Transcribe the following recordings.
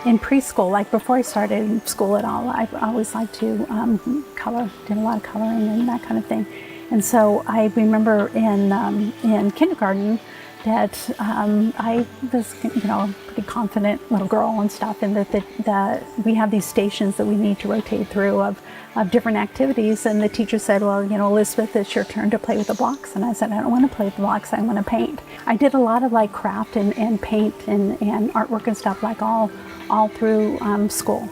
in preschool, like before I started school at all, I always liked to color, did a lot of coloring and that kind of thing. And so I remember in kindergarten that I was, a pretty confident little girl and stuff, and that we have these stations that we need to rotate through of different activities. And the teacher said, well, Elizabeth, it's your turn to play with the blocks. And I said, I don't want to play with the blocks, I want to paint. I did a lot of like craft and paint and artwork and stuff like all through school.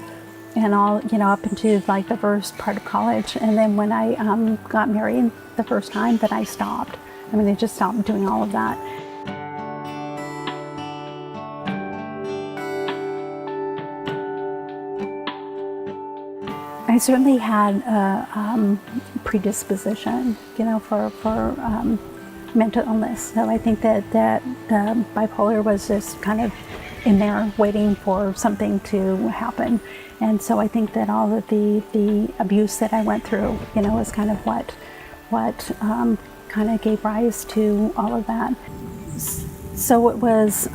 And all, up into like the first part of college. And then when I got married the first time, that I stopped. I just stopped doing all of that. I certainly had a predisposition, for mental illness. So I think that the bipolar was just kind of in there waiting for something to happen. And so I think that all of the abuse that I went through, was kind of what kind of gave rise to all of that. So it was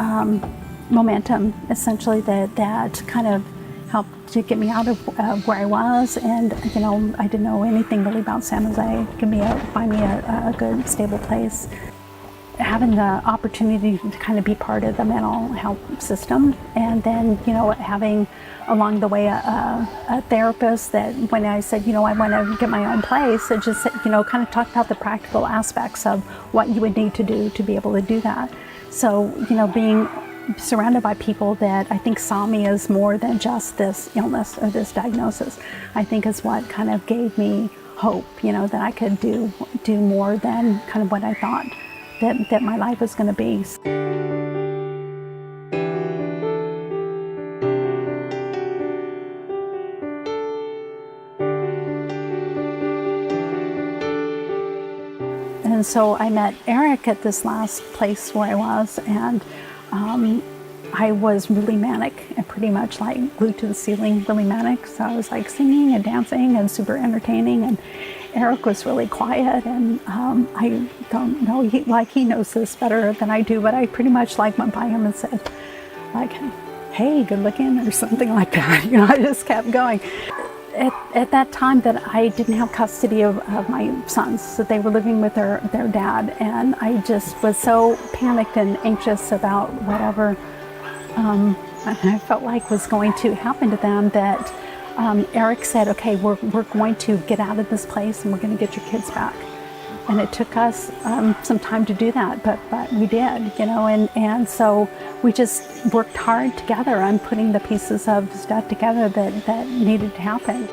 momentum, essentially, that kind of helped to get me out of where I was. And I didn't know anything really about San Jose. Find me a good, stable place. Having the opportunity to kind of be part of the mental health system, and then having along the way a therapist that when I said I want to get my own place, it just kind of talked about the practical aspects of what you would need to do to be able to do that. So being surrounded by people that I think saw me as more than just this illness or this diagnosis, I think is what kind of gave me hope, that I could do more than kind of what I thought that my life was going to be. And so I met Eric at this last place where I was, and I was really manic and pretty much like glued to the ceiling, really manic. So I was like singing and dancing and super entertaining, and Eric was really quiet, and I don't know, he knows this better than I do, but I pretty much like went by him and said like, hey, good looking, or something like that. I just kept going. At that time that I didn't have custody of my sons, so they were living with their dad, and I just was so panicked and anxious about whatever I felt like was going to happen to them, that Eric said, okay, we're going to get out of this place and we're going to get your kids back. And it took us some time to do that, but we did, and so we just worked hard together on putting the pieces of stuff together that needed to happen.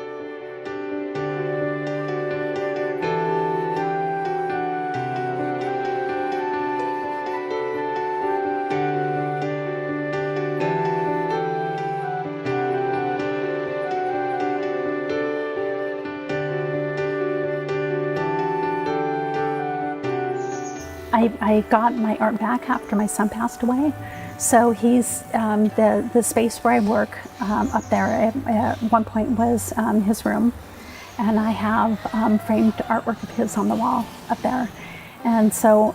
I got my art back after my son passed away. So he's the space where I work up there at one point was his room, and I have framed artwork of his on the wall up there. And so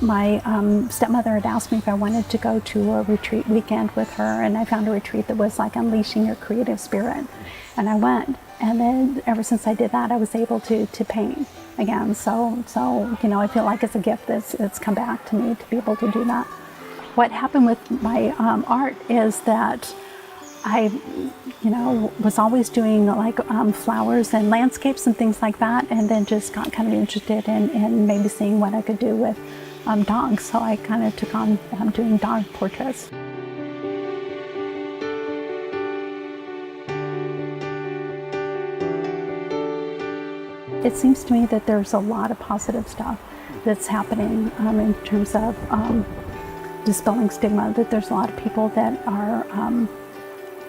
my stepmother had asked me if I wanted to go to a retreat weekend with her, and I found a retreat that was like unleashing your creative spirit, and I went. And then ever since I did that, I was able to paint again. So I feel like it's a gift that's come back to me to be able to do that. What happened with my art is that I, was always doing like flowers and landscapes and things like that, and then just got kind of interested in maybe seeing what I could do with dogs. So I kind of took on doing dog portraits. It seems to me that there's a lot of positive stuff that's happening in terms of dispelling stigma, that there's a lot of people that are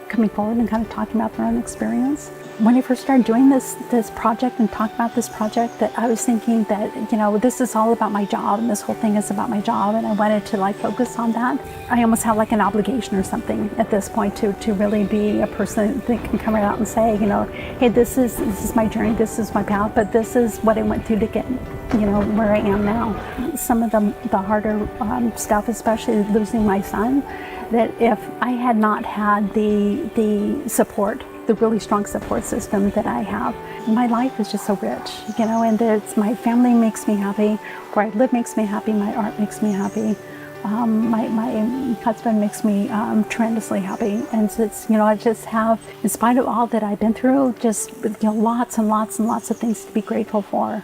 coming forward and kind of talking about their own experience. When I first started doing this project and talking about this project, that I was thinking that, this is all about my job, and this whole thing is about my job, and I wanted to like focus on that. I almost have like an obligation or something at this point to really be a person that can come out and say, hey, this is my journey, this is my path, but this is what I went through to get, where I am now. Some of the harder stuff, especially losing my son, that if I had not had the support, the really strong support system that I have, my life is just so rich, and my family makes me happy, where I live makes me happy, my art makes me happy. My husband makes me tremendously happy, and so it's, I just have, in spite of all that I've been through, just lots and lots and lots of things to be grateful for.